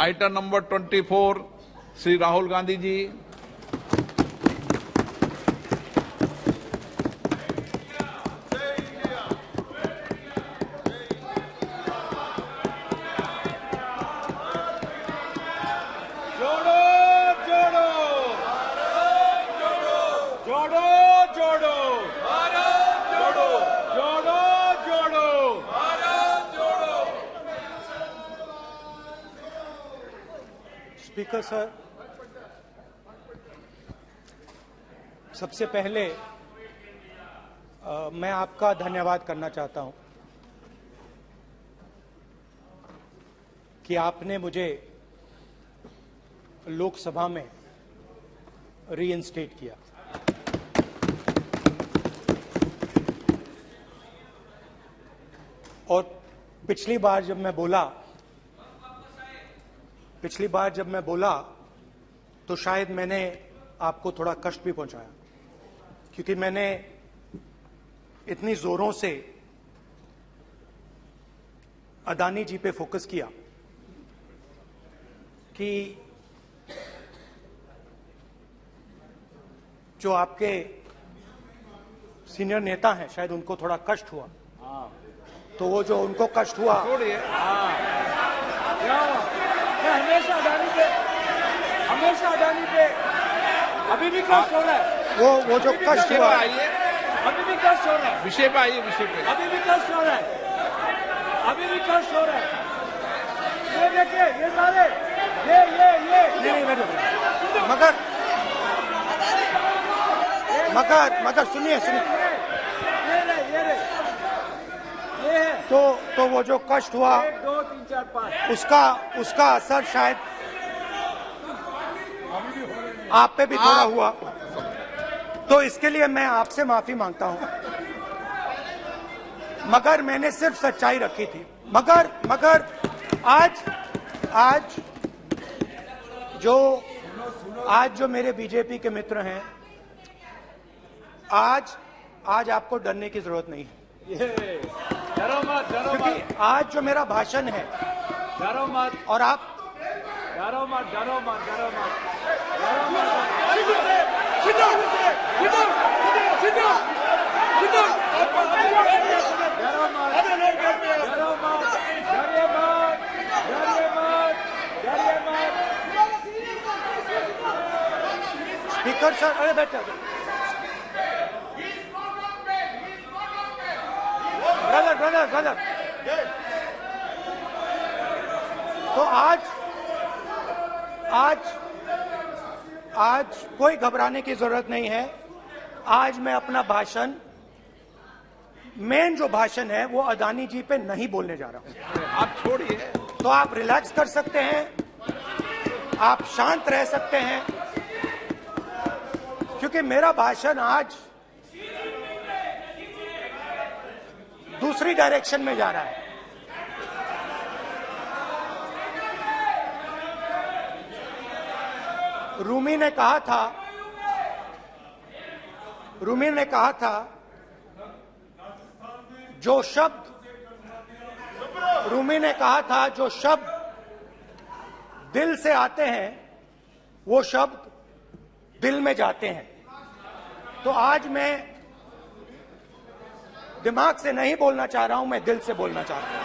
Item number 24 Shri Rahul Gandhi ji. जोड़ो जोड़ो जोड़ो जोड़ो भारत जोड़ो जोड़ो जोड़ो भारत जोड़ो। स्पीकर सर, सबसे पहले मैं आपका धन्यवाद करना चाहता हूं कि आपने मुझे लोकसभा में रीइंस्टेट किया। और पिछली बार जब मैं बोला तो शायद मैंने आपको थोड़ा कष्ट भी पहुंचाया, क्योंकि मैंने इतनी जोरों से अदानी जी पे फोकस किया कि जो आपके सीनियर नेता हैं शायद उनको थोड़ा कष्ट हुआ। तो वो जो उनको कष्ट हुआ, छोड़िए। मैं हमेशा अडानी पे अभी भी कष्ट हो रहा है। वो जो कष्ट हुआ, आइए अभी भी कष्ट हो रहा है। विषय पे आइए, विषय पे। अभी भी कष्ट हो रहा है। ये देखिए, ये सारे नहीं बैठो, मगर सुनिए ये है। तो वो जो कष्ट हुआ 1 2 3 4 5 उसका असर शायद आप पे भी थोड़ा हुआ। तो इसके लिए मैं आपसे माफी मांगता हूं, मगर मैंने सिर्फ सच्चाई रखी थी। मगर आज जो मेरे बीजेपी के मित्र हैं, आज आपको डरने की जरूरत नहीं है, डरो मत क्योंकि आज जो मेरा भाषण है, डरो मत और आप डरो मत स्पीकर सर, अरे बैठे ब्रदर। तो आज कोई घबराने की जरूरत नहीं है। आज मैं अपना भाषण, मेन जो भाषण है वो अदानी जी पे नहीं बोलने जा रहा हूं। आप छोड़िए। तो आप रिलैक्स कर सकते हैं, आप शांत रह सकते हैं, क्योंकि मेरा भाषण आज दूसरी डायरेक्शन में जा रहा है। रूमी ने कहा था जो शब्द दिल से आते हैं वो शब्द दिल में जाते हैं। तो आज मैं दिमाग से नहीं बोलना चाह रहा हूं, मैं दिल से बोलना चाह रहा हूं।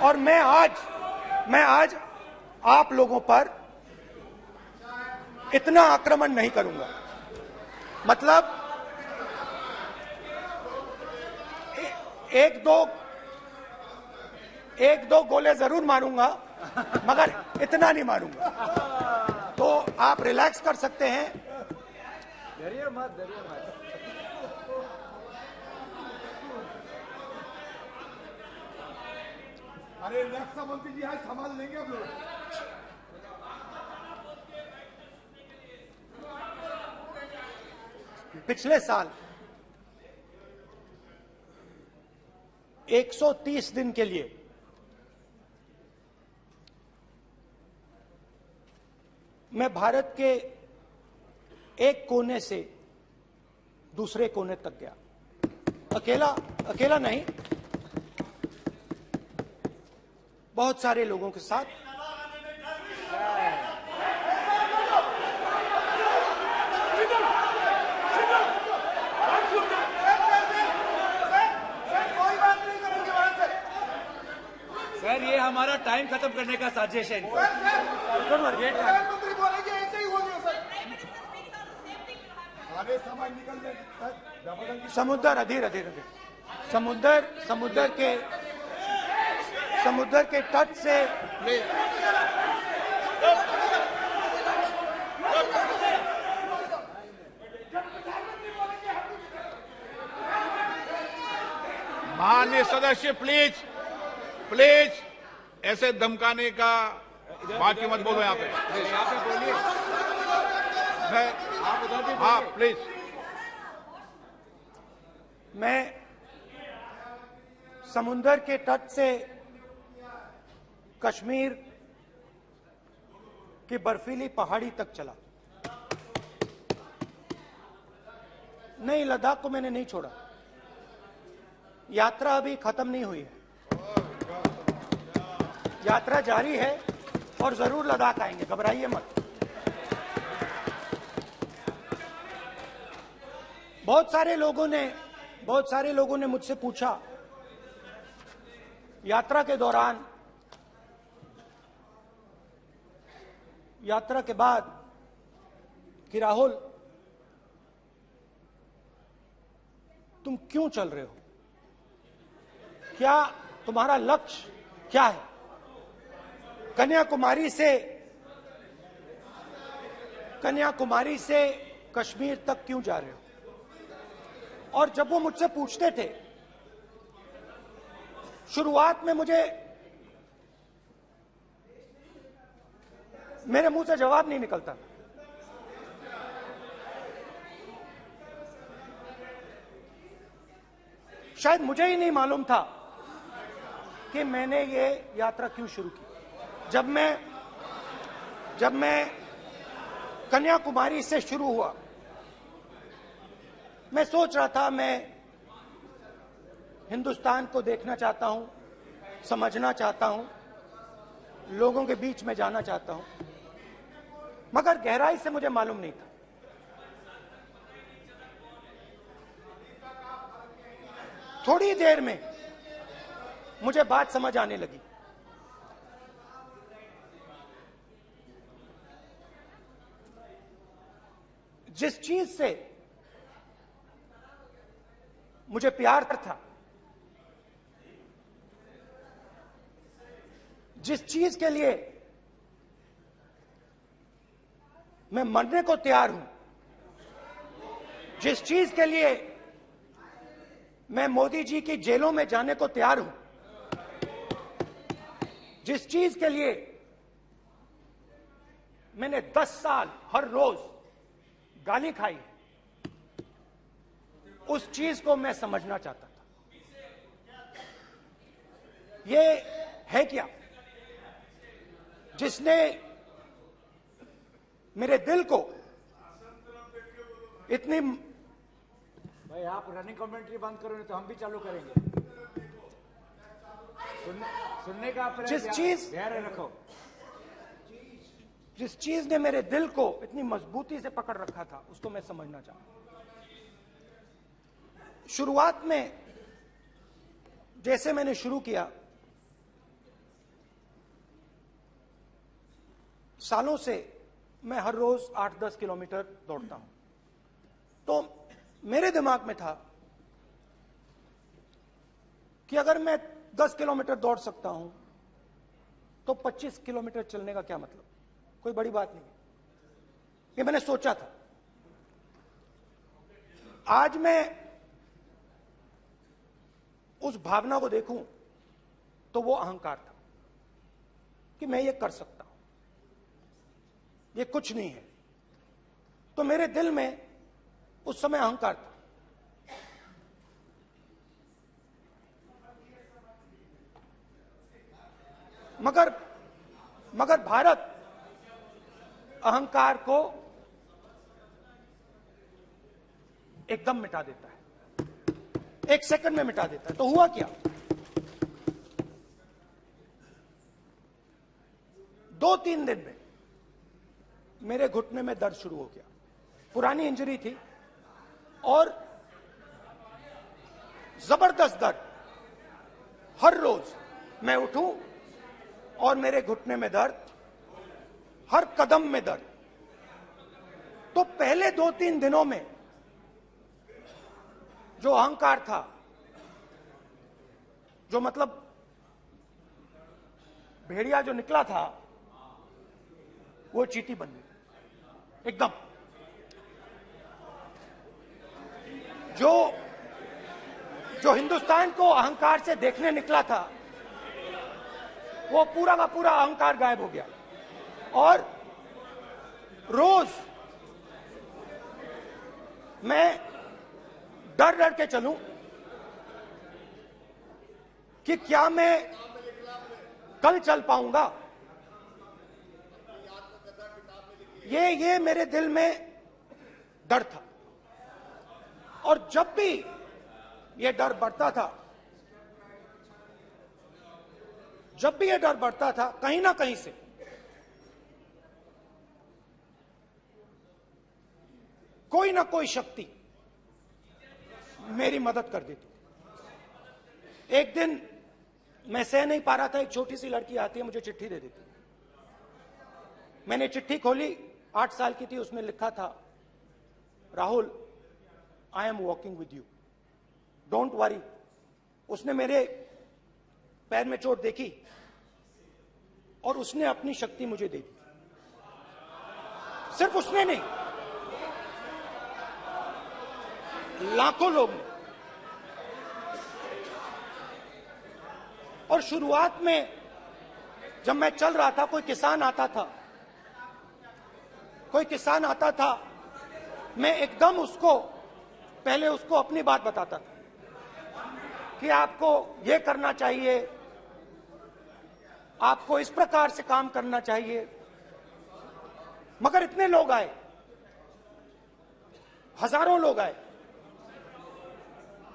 और मैं आज आप लोगों पर इतना आक्रमण नहीं करूंगा। मतलब एक दो गोले जरूर मारूंगा, मगर इतना नहीं मारूंगा। तो आप रिलैक्स कर सकते हैं। डरिए मत अरे रक्षा मंत्री जी आज संभाल लेंगे आप लोग। पिछले साल 130 दिन के लिए मैं भारत के एक कोने से दूसरे कोने तक गया। अकेला नहीं, बहुत सारे लोगों के साथ। सर ये हमारा टाइम खत्म करने का साजिश है। प्रधानमंत्री बोलेंगे ऐसे ही हो गया सर। सारे समाज निकल जाए। समुद्र अधीर समुद्र के तट से माननीय सदस्य प्लीज प्लीज ऐसे धमकाने का बात की मत बोलो यहाँ पे। बोलिए, आप उधर भी हाँ प्लीज। मैं समुद्र के तट से कश्मीर की बर्फीली पहाड़ी तक चला। नहीं, लद्दाख को मैंने नहीं छोड़ा। यात्रा अभी खत्म नहीं हुई है, यात्रा जारी है और जरूर लद्दाख आएंगे, घबराइए मत। बहुत सारे लोगों ने मुझसे पूछा यात्रा के दौरान, यात्रा के बाद कि राहुल तुम क्यों चल रहे हो, क्या तुम्हारा लक्ष्य क्या है, कन्याकुमारी से कश्मीर तक क्यों जा रहे हो। और जब वो मुझसे पूछते थे, शुरुआत में मेरे मुंह से जवाब नहीं निकलता। शायद मुझे ही नहीं मालूम था कि मैंने ये यात्रा क्यों शुरू की। जब मैं कन्याकुमारी से शुरू हुआ, मैं सोच रहा था मैं हिंदुस्तान को देखना चाहता हूं, समझना चाहता हूं, लोगों के बीच में जाना चाहता हूं, मगर गहराई से मुझे मालूम नहीं था। थोड़ी देर में मुझे बात समझ आने लगी। जिस चीज से मुझे प्यार था, जिस चीज के लिए मैं मरने को तैयार हूं, जिस चीज के लिए मैं मोदी जी की जेलों में जाने को तैयार हूं, जिस चीज के लिए मैंने 10 साल हर रोज गाली खाई, उस चीज को मैं समझना चाहता था। ये है क्या जिसने मेरे दिल को इतनी। भाई आप रनिंग कमेंट्री बंद करो, नहीं तो हम भी चालू करेंगे। सुनने का धैर्य रखो। जिस चीज ने मेरे दिल को इतनी मजबूती से पकड़ रखा था, उसको मैं समझना चाहता। शुरुआत में जैसे मैंने शुरू किया, सालों से मैं हर रोज 8-10 किलोमीटर दौड़ता हूं, तो मेरे दिमाग में था कि अगर मैं 10 किलोमीटर दौड़ सकता हूं तो 25 किलोमीटर चलने का क्या मतलब, कोई बड़ी बात नहीं। ये मैंने सोचा था। आज मैं उस भावना को देखूं तो वो अहंकार था कि मैं ये कर सकता हूं, ये कुछ नहीं है। तो मेरे दिल में उस समय अहंकार था। मगर भारत अहंकार को एकदम मिटा देता है, 1 सेकंड में मिटा देता है। तो हुआ क्या, 2-3 दिन में मेरे घुटने में दर्द शुरू हो गया। पुरानी इंजरी थी और जबरदस्त दर्द। हर रोज मैं उठूं और मेरे घुटने में दर्द, हर कदम में दर्द। तो पहले 2-3 दिनों में जो अहंकार था, जो मतलब भेड़िया जो निकला था, वो चींटी बन गई एकदम। जो हिंदुस्तान को अहंकार से देखने निकला था, वो पूरा का पूरा अहंकार गायब हो गया। और रोज मैं डर डर के चलूं कि क्या मैं कल चल पाऊंगा। ये मेरे दिल में डर था। और जब भी ये डर बढ़ता था, कहीं ना कहीं से कोई ना कोई शक्ति मेरी मदद कर देती। एक दिन मैं सह नहीं पा रहा था, एक छोटी सी लड़की आती है, मुझे चिट्ठी दे देती। मैंने चिट्ठी खोली, 8 साल की थी, उसमें लिखा था, Rahul, I am walking with you, don't worry. उसने मेरे पैर में चोट देखी और उसने अपनी शक्ति मुझे दे दी। सिर्फ उसने नहीं, लाखों लोग ने। और शुरुआत में जब मैं चल रहा था, कोई किसान आता था, मैं एकदम पहले उसको अपनी बात बताता था कि आपको ये करना चाहिए, आपको इस प्रकार से काम करना चाहिए। मगर इतने लोग आए, हजारों लोग आए,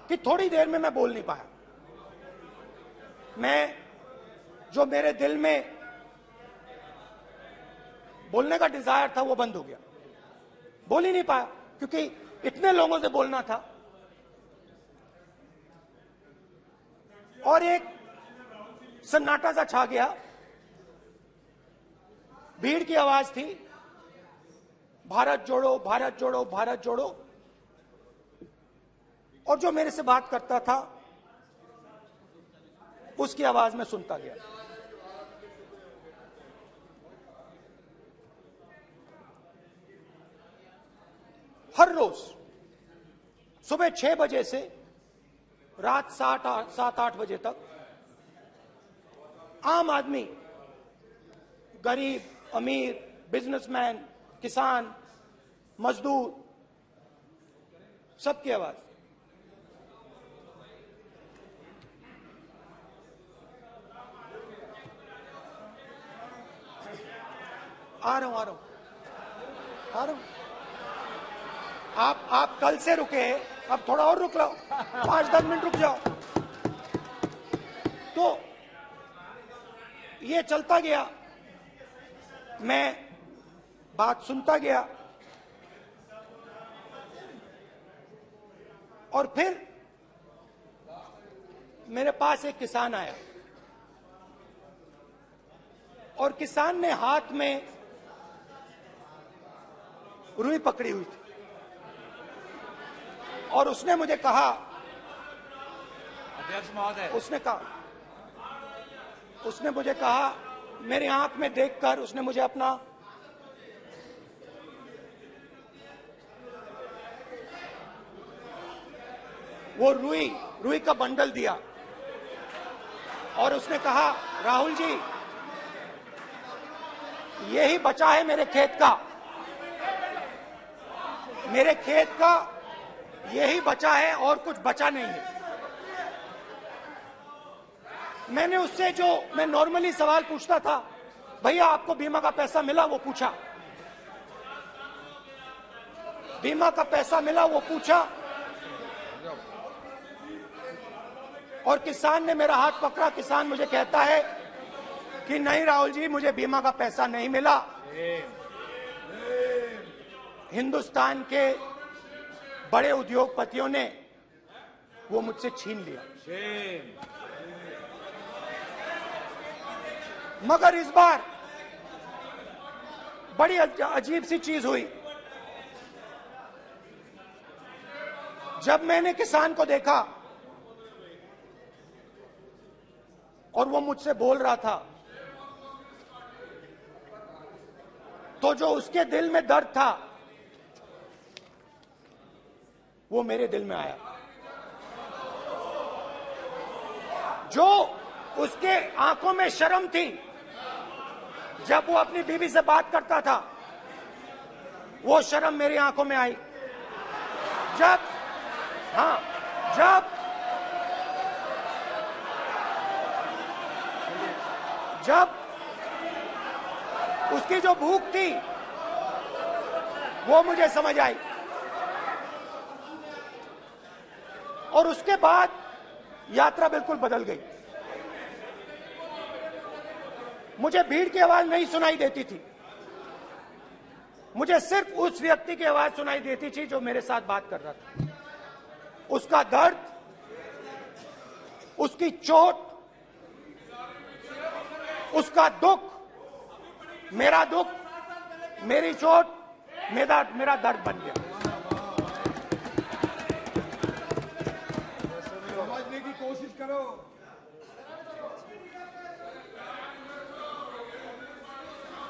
कि थोड़ी देर में मैं बोल नहीं पाया। जो मेरे दिल में बोलने का डिजायर था, वो बंद हो गया। बोल ही नहीं पाया, क्योंकि इतने लोगों से बोलना था। और एक सन्नाटा सा छा गया, भीड़ की आवाज थी, भारत जोड़ो, भारत जोड़ो, भारत जोड़ो। और जो मेरे से बात करता था, उसकी आवाज में सुनता गया। हर रोज सुबह 6 बजे से रात 7-8 बजे तक आम आदमी, गरीब, अमीर, बिजनेसमैन, किसान, मजदूर, सबकी आवाज। आ रहा हूं। आप कल से रुके, अब थोड़ा और रुक लो, 5-10 मिनट रुक जाओ। तो ये चलता गया, मैं बात सुनता गया। और फिर मेरे पास एक किसान आया, और किसान ने हाथ में रुई पकड़ी हुई थी, और उसने मुझे कहा, अध्यक्ष महोदय, उसने मुझे कहा, मेरे आंख में देखकर उसने मुझे अपना वो रुई का बंडल दिया, और उसने कहा, राहुल जी, यही बचा है मेरे खेत का, यही बचा है, और कुछ बचा नहीं है। मैंने उससे, जो मैं नॉर्मली सवाल पूछता था, भैया आपको बीमा का पैसा मिला, वो पूछा। बीमा का पैसा मिला, वो पूछा। और किसान ने मेरा हाथ पकड़ा। किसान मुझे कहता है कि नहीं राहुल जी, मुझे बीमा का पैसा नहीं मिला, हिंदुस्तान के बड़े उद्योगपतियों ने वो मुझसे छीन लिया। मगर इस बार बड़ी अजीब सी चीज हुई। जब मैंने किसान को देखा और वो मुझसे बोल रहा था, तो जो उसके दिल में दर्द था वो मेरे दिल में आया। जो उसके आंखों में शर्म थी जब वो अपनी बीवी से बात करता था, वो शर्म मेरी आंखों में आई। जब उसकी जो भूख थी वो मुझे समझ आई। और उसके बाद यात्रा बिल्कुल बदल गई। मुझे भीड़ की आवाज नहीं सुनाई देती थी, मुझे सिर्फ उस व्यक्ति की आवाज सुनाई देती थी जो मेरे साथ बात कर रहा था। उसका दर्द, उसकी चोट, उसका दुख, मेरा दुख, मेरी चोट, मेरा दर्द बन गया। समझने की कोशिश करो।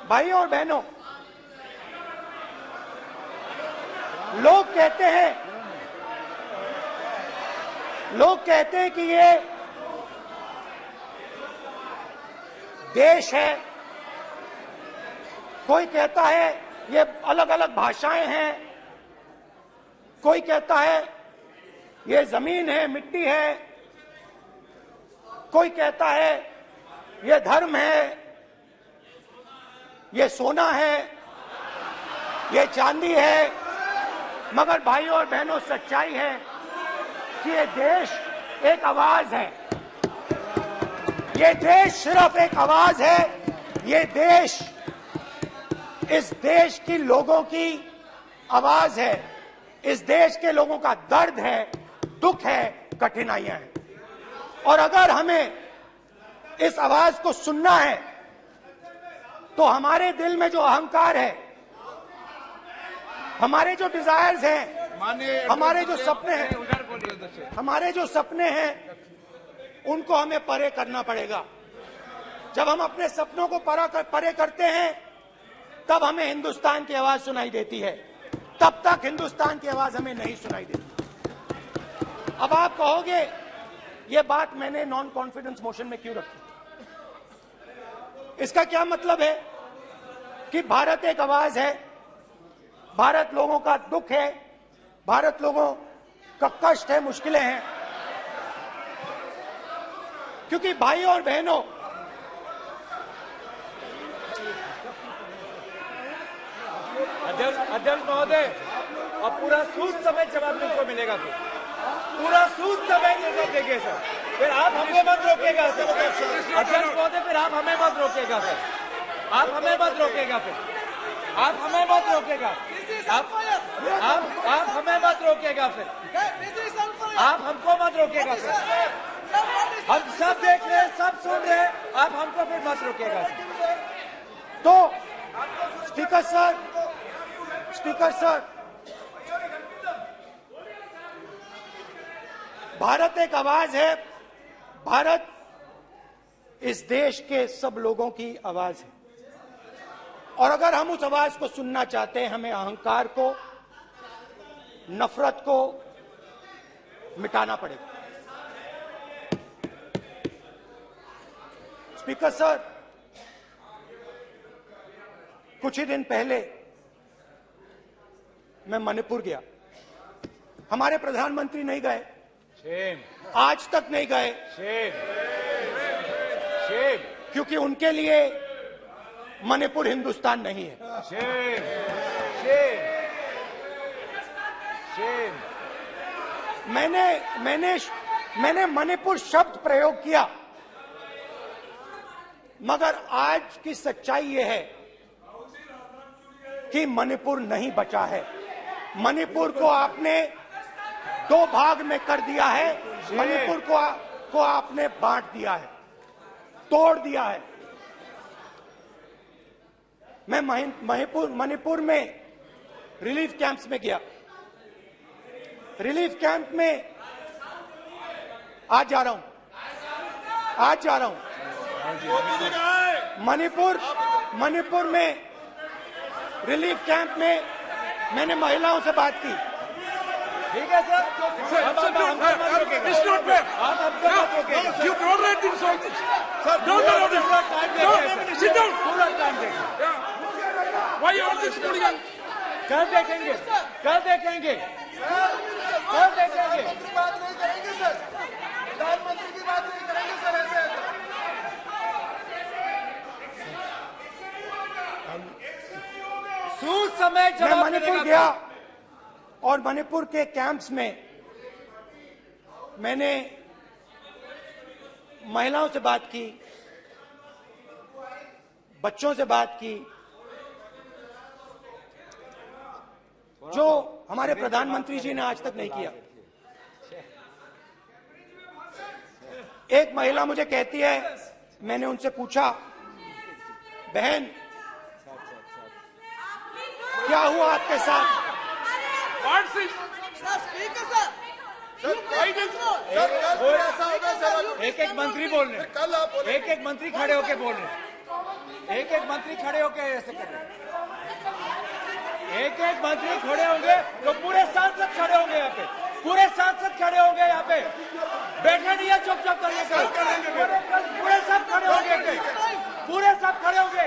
भाइयों और बहनों, लोग कहते हैं कि ये देश है, कोई कहता है ये अलग अलग भाषाएं हैं, कोई कहता है ये जमीन है, मिट्टी है, कोई कहता है ये धर्म है, ये सोना है, ये चांदी है। मगर भाइयों और बहनों, सच्चाई है कि ये देश एक आवाज है। ये देश सिर्फ एक आवाज है। ये देश, इस देश की लोगों की आवाज है। इस देश के लोगों का दर्द है, दुख है, कठिनाइयां हैं। और अगर हमें इस आवाज को सुनना है तो हमारे दिल में जो अहंकार है, हमारे जो डिजायर्स हैं, हमारे जो सपने हैं, उनको हमें परे करना पड़ेगा। जब हम अपने सपनों को परे करते हैं तब हमें हिंदुस्तान की आवाज सुनाई देती है, तब तक हिंदुस्तान की आवाज हमें नहीं सुनाई देती। अब आप कहोगे ये बात मैंने नॉन कॉन्फिडेंस मोशन में क्यों रखी? इसका क्या मतलब है कि भारत एक आवाज है, भारत लोगों का दुख है, भारत लोगों का कष्ट है, मुश्किलें हैं। क्योंकि भाइयों और बहनों, अध्यक्ष महोदय, अब पूरा सूद समेत जवाब तुमको मिलेगा। फिर पूरा सूद समेत जवाब देंगे सर। फिर आप हमें मत रोकेगा सर। अध्यक्ष महोदय, फिर आप हमें मत रोकेगा सर। आप हमें मत रोकेगा। फिर आप हमें मत रोकेगा। आप हमें मत रोकेगा। फिर आप हमको मत रोकेगा सर। हम सब देख रहे हैं, सब सुन रहे हैं, आप हमको फिर मत रोकेगा सर। तो स्पीकर सर, भारत एक आवाज है। भारत इस देश के सब लोगों की आवाज है। और अगर हम उस आवाज को सुनना चाहते हैं, हमें अहंकार को, नफरत को मिटाना पड़ेगा। स्पीकर सर, कुछ ही दिन पहले मैं मणिपुर गया। हमारे प्रधानमंत्री नहीं गए, आज तक नहीं गए, क्योंकि उनके लिए मणिपुर हिंदुस्तान नहीं है। मैंने मणिपुर शब्द प्रयोग किया, मगर आज की सच्चाई यह है कि मणिपुर नहीं बचा है। मणिपुर को आपने दो भाग में कर दिया है। मणिपुर को आपने बांट दिया है, तोड़ दिया है। मैं मणिपुर में रिलीफ कैंप्स में गया। रिलीफ कैंप में आज जा रहा हूं। मणिपुर में रिलीफ कैंप में मैंने महिलाओं से बात की। ठीक है sir, It's not fair. You tolerate this all this. No, sit down. पूरा टाइम देखिए। Yeah. Why all this hooligan? कल देखेंगे। बात नहीं करेंगे सर, प्रधानमंत्री की बात नहीं करेंगे सर ऐसे। सूद समय मैं जवाब मणिपुर गया और मणिपुर के कैंप्स में मैंने महिलाओं से बात की, बच्चों से बात की, जो हमारे प्रधानमंत्री जी ने आज तक नहीं किया। एक महिला मुझे कहती है, मैंने उनसे पूछा, बहन क्या हुआ आपके साथ? What's this? एक एक मंत्री बोल रहे हैं, कल आप बोले एक एक मंत्री खड़े होके बोल रहे हैं, एक एक मंत्री खड़े होके ऐसे कर रहे हैं, एक एक मंत्री खड़े होंगे तो पूरे सांसद खड़े होंगे यहाँ पे, पूरे सांसद खड़े होंगे यहाँ पे, बैठे नहीं है चुप करने का, पूरे सब खड़े होंगे, पूरे सब खड़े होंगे।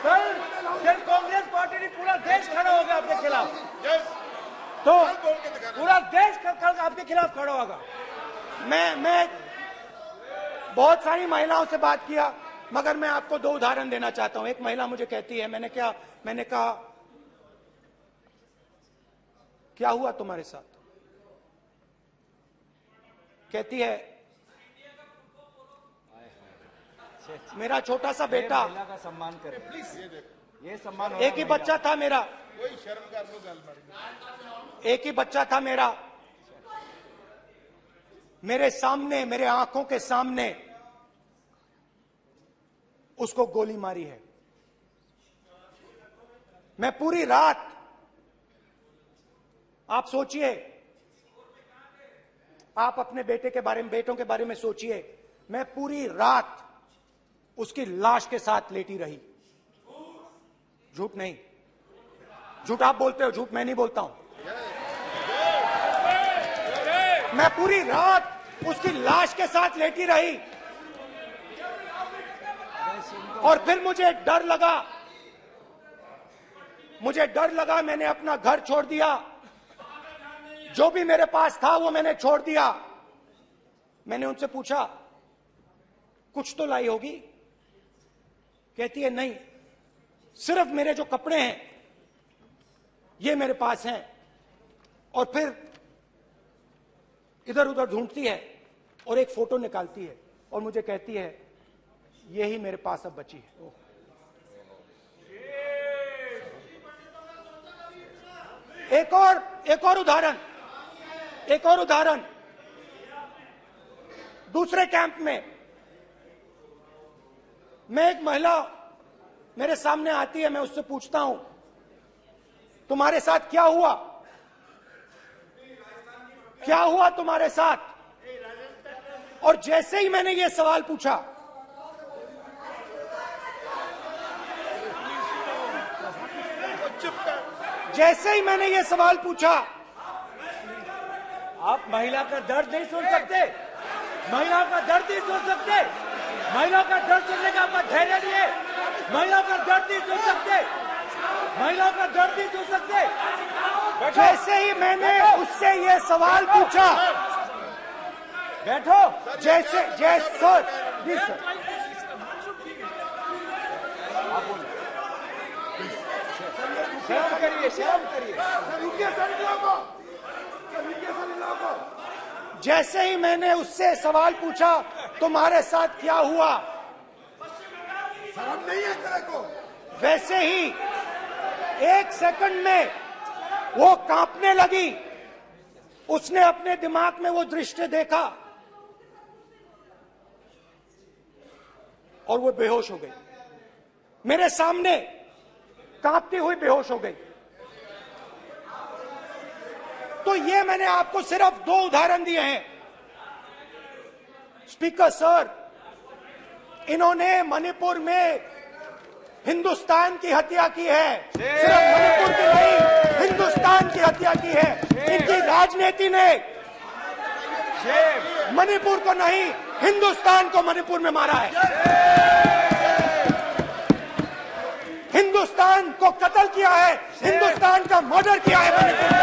कल कांग्रेस पार्टी ने पूरा देश खड़ा होगा आपके खिलाफ, तो पूरा देश कल आपके खिलाफ खड़ा होगा। मैं बहुत सारी महिलाओं से बात किया, मगर मैं आपको दो उदाहरण देना चाहता हूं। एक महिला मुझे कहती है, मैंने कहा क्या हुआ तुम्हारे साथ? कहती है मेरा छोटा सा बेटा, महिला का सम्मान करें प्लीज, ये सम्मान। एक ही बच्चा था मेरा, कोई शर्म कर लो गल एक ही बच्चा था मेरा, मेरे सामने, मेरे आंखों के सामने उसको गोली मारी है। मैं पूरी रात, आप सोचिए, आप अपने बेटों के बारे में सोचिए, मैं पूरी रात उसकी लाश के साथ लेटी रही। झूठ नहीं, झूठ आप बोलते हो, झूठ मैं नहीं बोलता हूं। मैं पूरी रात उसकी लाश के साथ लेटी रही और फिर मुझे डर लगा, मैंने अपना घर छोड़ दिया, जो भी मेरे पास था वो मैंने छोड़ दिया। मैंने उनसे पूछा कुछ तो लाई होगी? कहती है नहीं, सिर्फ मेरे जो कपड़े हैं ये मेरे पास हैं। और फिर इधर उधर ढूंढती है और एक फोटो निकालती है और मुझे कहती है यही मेरे पास अब बची है। एक और उदाहरण, दूसरे कैंप में मैं, एक महिला मेरे सामने आती है, मैं उससे पूछता हूं तुम्हारे साथ क्या हुआ? क्या हुआ तुम्हारे साथ? और जैसे ही मैंने ये सवाल पूछा, आप महिला का दर्द नहीं सुन सकते, महिला का दर्द नहीं सुन सकते, महिला का दर्द सुनने का आपका धैर्य नहीं है, महिला का दर्द नहीं सुन सकते, महिला का दर्द नहीं सुन सकते। जैसे ही मैंने उससे ये सवाल पूछा, बैठो, सर प्लीज सर, शर्म करिए, शर्म करिए। जैसे ही मैंने उससे सवाल पूछा तुम्हारे साथ क्या हुआ, शर्म नहीं है तेरे को? वैसे ही 1 सेकंड में वो कांपने लगी। उसने अपने दिमाग में वो दृश्य देखा और वो बेहोश हो गई। मेरे सामने कांपती हुई बेहोश हो गई। तो ये मैंने आपको सिर्फ 2 उदाहरण दिए हैं। स्पीकर सर, इन्होंने मणिपुर में हिंदुस्तान की हत्या की है। सिर्फ मणिपुर की नहीं, हिंदुस्तान की हत्या की है। इनकी राजनीति ने मणिपुर को नहीं, हिंदुस्तान को मणिपुर में मारा है। हिंदुस्तान को कत्ल किया है, हिंदुस्तान का मर्डर किया है मणिपुर में।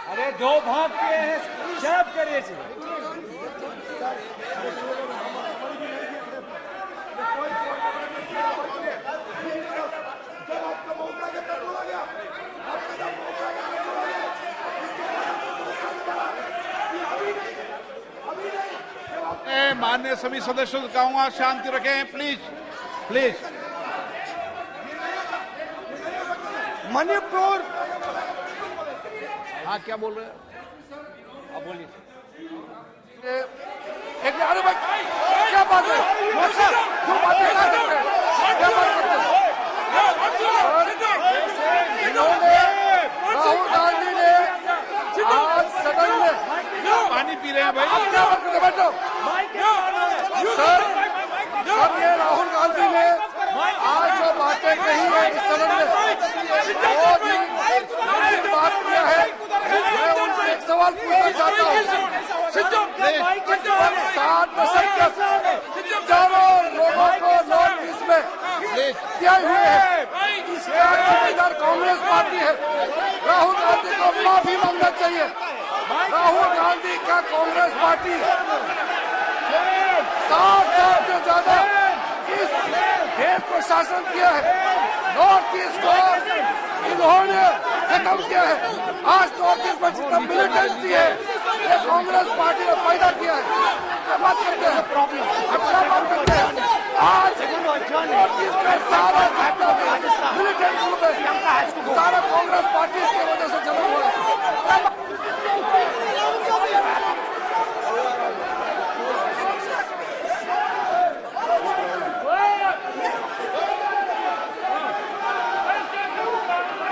अरे 2 भाग किए हैं, शराब करिए जी। माननीय सभी सदस्यों से कहूंगा शांति रखें, प्लीज प्लीज। मणिपुर, हाँ क्या बोल रहे हैं? अब बोलिए। एक अरे भाई क्या बात है? क्यों बात नहीं कर सकते? क्या बात करते हैं? इन्होंने राहुल गांधी ने आज सदन में पानी पी रहे हैं भाई। आप क्या बात करते? बैठो सर। सर ये राहुल गांधी ने आज जो बातें कही है इस सदन में बहुत ही गंभीर बात किया है। मैं उनसे एक सवाल पूछना चाहता हूँ। 60 दशक तक हजारों लोगों को नॉर्थ ईस्ट में हत्या हुए हैं। इसका जिम्मेदार कांग्रेस पार्टी है। राहुल गांधी को माफी मांगना चाहिए। राहुल गांधी का कांग्रेस पार्टी 60 साल से ज्यादा इस देश को शासन किया है। नॉर्थ ईस्ट को इन्होंने खत्म किया है। आज नॉर्थ ईस्ट में जितना मिलिटेंसी है ये कांग्रेस पार्टी ने पैदा किया है। क्या बात करते हैं? क्या बात करते हैं? आज नॉर्थ ईस्ट में सारा मिलिटेंट ग्रुप है, सारा कांग्रेस पार्टी की वजह से जन्म हुआ है।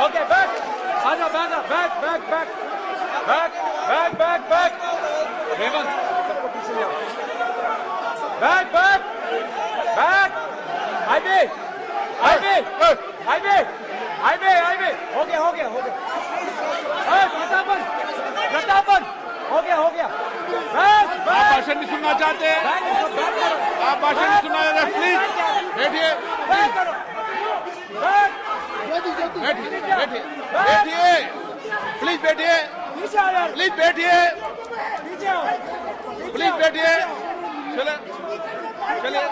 Okay, back. Anna, back. Hemant, सबको पीछे ले आओ। Back. Highway. हो गया। प्रतापन, हो गया। आप भाषण नहीं सुनना चाहते हैं? आप भाषण नहीं सुनना चाहते? प्लीज बैठिए, प्लीज बैठिए। चलिए।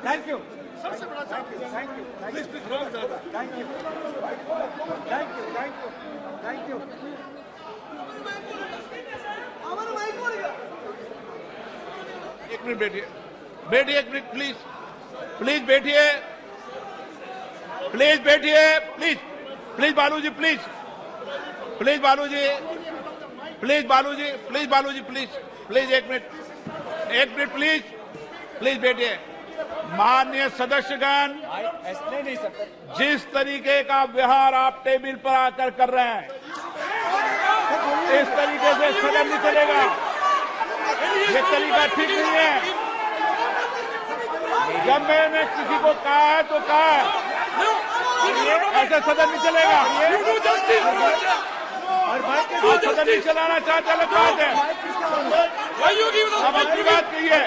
Thank you. एक मिनट बैठिए 1 मिनट प्लीज बैठिए बालूजी प्लीज 1 मिनट प्लीज बैठिए। माननीय सदस्यगण, नहीं सकते। जिस तरीके का व्यवहार आप टेबल पर आकर कर रहे हैं, इस तरीके से सदन नहीं चलेगा। ये तरीका ठीक नहीं है। जब मैंने किसी को कहा है तो कहा है, ऐसे सदन नहीं चलेगा। आप सदन नहीं चलाना चाहते, अलग बात है। आप अपनी बात कहिए,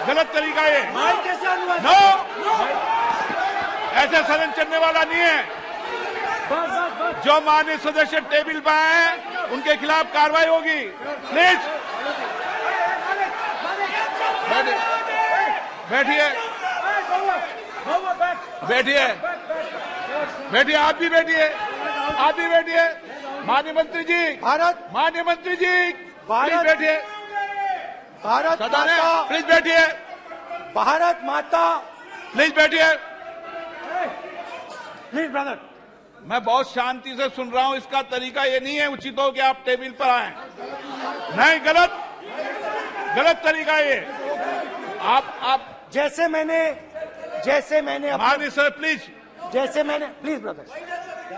गलत तरीका ये। नो, ऐसे सदन चलने वाला नहीं है। जो माननीय सदस्य टेबल पर आए उनके खिलाफ कार्रवाई होगी। प्लीज बैठिए, बैठिए, बैठिए, आप भी बैठिए, आप भी बैठिए। माननीय मंत्री जी, माननीय मंत्री जी, प्लीज बैठिए। भारत सदन है, माता, प्लीज बैठिए, भारत माता, प्लीज बैठिए। Please brother. मैं बहुत शांति से सुन रहा हूं, इसका तरीका ये नहीं है उचित हो कि आप टेबल पर आए। नहीं, गलत, गलत तरीका ये। आप जैसे मैंने माननीय सर प्लीज, जैसे मैंने, प्लीज ब्रदर,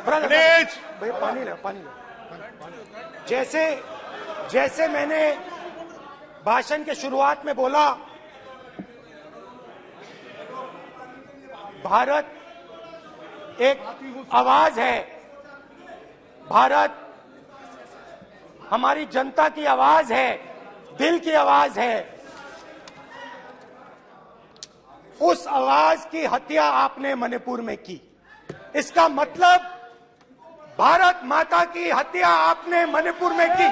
ब्रदर प्लीज, भैया पानी लो, पानी लो। जैसे मैंने भाषण के शुरुआत में बोला, भारत एक आवाज है, भारत हमारी जनता की आवाज है, दिल की आवाज है। उस आवाज की हत्या आपने मणिपुर में की। इसका मतलब भारत माता की हत्या आपने मणिपुर में की।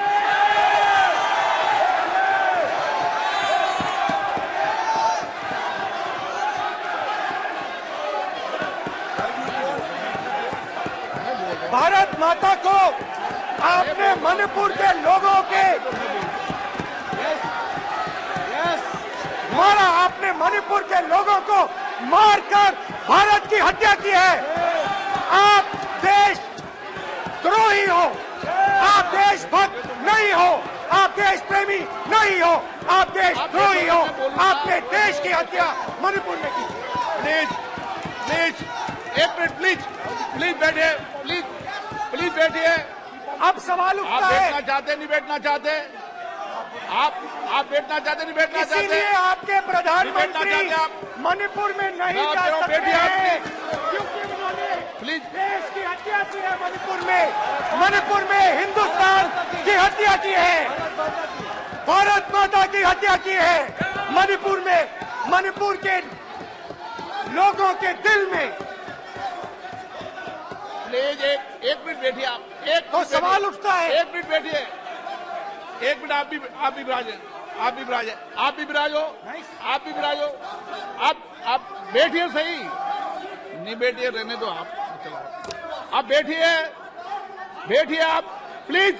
भारत माता को आपने मणिपुर के लोगों के मारा, आपने मणिपुर के लोगों को मारकर भारत की हत्या की है। आप देश द्रोही हो, आप देशभक्त नहीं हो, आप देश प्रेमी नहीं हो, आप देशद्रोही हो। आपने देश की हत्या मणिपुर में की। प्लीज, प्लीज, एक मिनट, प्लीज, प्लीज बैठिए, प्लीज, प्लीज बैठिए। अब सवाल आप उठता बैठना है, चाहते नहीं बैठना चाहते, आप बैठना चाहते नहीं बैठना चाहते, इसीलिए आपके बैठना प्रधानमंत्री चाहते आप। मणिपुर में नहीं मैं जा आप सकते बैठिए, आप हैं, क्योंकि उन्होंने प्लीज, देश की हत्या की है। मणिपुर में हिंदुस्तान की हत्या की है, भारत माता की हत्या की है। मणिपुर के लोगों के दिल में। प्लीज एक मिनट बैठिए आप, एक तो मिनट सवाल बैठिए, उठता है, एक मिनट बैठिए, एक मिनट। आप भी विराजे, आप भी विराजे, आप भी विराजो, आप भी विराजो। आप बैठिए, सही नहीं बैठिए, रहने दो आप, चलो आप बैठिए, बैठिए आप, प्लीज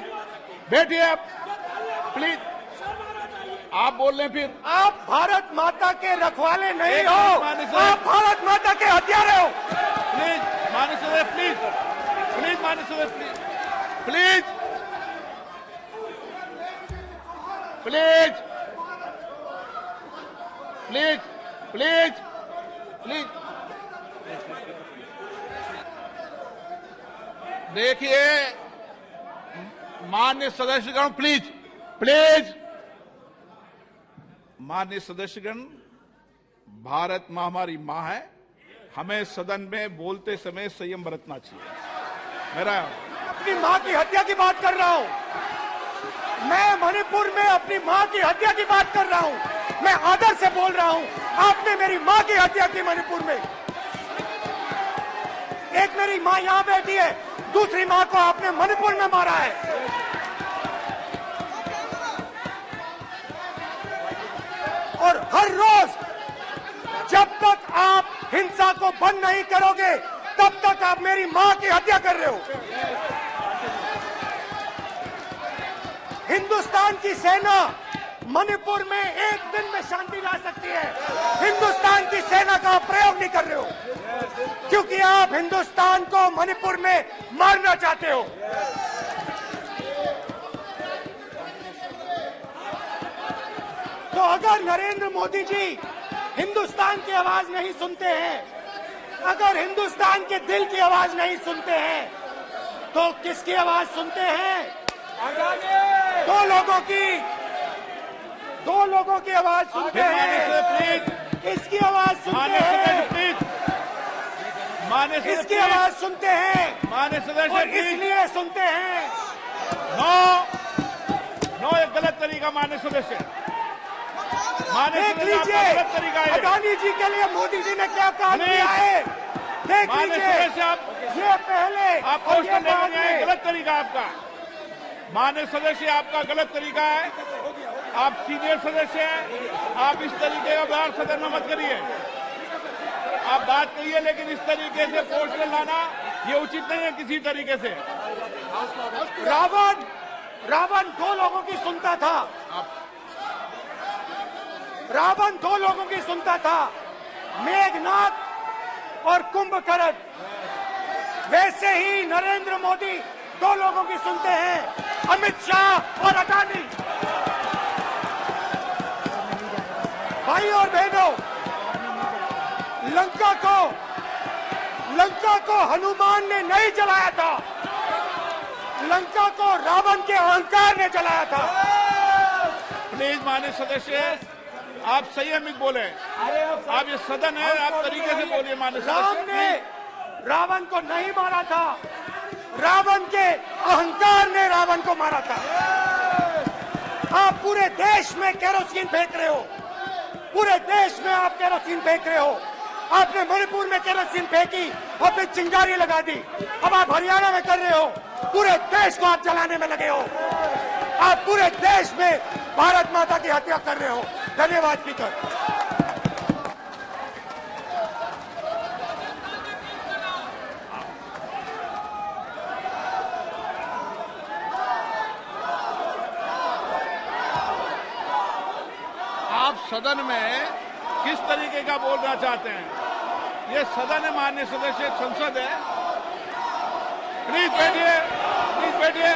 बैठिए आप, प्लीज। आप बोल रहे हैं फिर, आप भारत माता के रखवाले नहीं एक हो, मिनट माननीय सर। आप भारत माता के हत्यारे हो। प्लीज माननीय सदस्य, प्लीज, प्लीज माननीय सदस्य, please, please, please, please, please. देखिए माननीय सदस्यगण, प्लीज, प्लीज, माननीय सदस्यगण, भारत मां हमारी मां है, हमें सदन में बोलते समय संयम बरतना चाहिए। मेरा अपनी माँ की हत्या की बात कर रहा हूँ, मैं मणिपुर में अपनी माँ की हत्या की बात कर रहा हूँ, मैं आदर से बोल रहा हूँ। आपने मेरी माँ की हत्या की मणिपुर में। एक मेरी माँ यहाँ बैठी है, दूसरी माँ को आपने मणिपुर में मारा है। और हर रोज जब तक आप हिंसा को बंद नहीं करोगे, तब तक आप मेरी माँ की हत्या कर रहे हो। हिंदुस्तान की सेना मणिपुर में एक दिन में शांति ला सकती है। हिंदुस्तान की सेना का आप प्रयोग नहीं कर रहे हो, क्योंकि आप हिंदुस्तान को मणिपुर में मारना चाहते हो। तो अगर नरेंद्र मोदी जी हिंदुस्तान की आवाज नहीं सुनते हैं, अगर हिंदुस्तान के दिल की आवाज नहीं सुनते हैं, तो किसकी आवाज सुनते हैं? दो लोगों की आवाज सुनते हैं। प्लीज, इसकी आवाज सुनते हैं, प्लीज, माननीय सदस्य, इसकी आवाज सुनते हैं, माननीय सदस्य, और प्लीज। इसलिए सुनते हैं। नो, ये गलत तरीका माननीय सदस्य, माननीय देख सदस्य, आपका लीजिए, गलत तरीका है। अडानी जी के लिए मोदी जी ने क्या काम प्लीज। किया है। देख माननीय लीजिए, सदस्य आप ये पहले आप और ये क्वेश्चन लेने बाद नहीं आए, में। गलत तरीका आपका। माननीय सदस्य आपका गलत तरीका है, आप सीनियर सदस्य हैं, आप इस तरीके का व्यवहार सदन में मत करिए। आप बात करिए, लेकिन इस तरीके से पोस्टर लाना ये उचित नहीं है किसी तरीके से। रावण दो लोगों की सुनता था, रावण दो लोगों की सुनता था, मेघनाथ और कुंभकर्ण। वैसे ही नरेंद्र मोदी दो लोगों की सुनते हैं, अमित शाह और अडानी। भाई और बहनों, लंका को हनुमान ने नहीं जलाया था, लंका को रावण के अहंकार ने जलाया था। प्लीज माननीय सदस्य आप संयमित बोले। आप ये सदन है, आप तरीके से बोलिए। माननीय राम सदस्य ने रावण को नहीं मारा था, रावण के अहंकार ने रावण को मारा था। आप पूरे देश में केरोसिन फेंक रहे हो, पूरे देश में आप केरोसिन फेंक रहे हो। आपने मणिपुर में केरोसिन फेंकी और फिर चिंगारी लगा दी। अब आप हरियाणा में कर रहे हो, पूरे देश को आप जलाने में लगे हो। आप पूरे देश में भारत माता की हत्या कर रहे हो। धन्यवाद स्पीकर। आप सदन में किस तरीके का बोलना चाहते हैं? ये सदन है माननीय सदस्य, संसद है। प्लीज बैठिए, प्लीज बैठिए।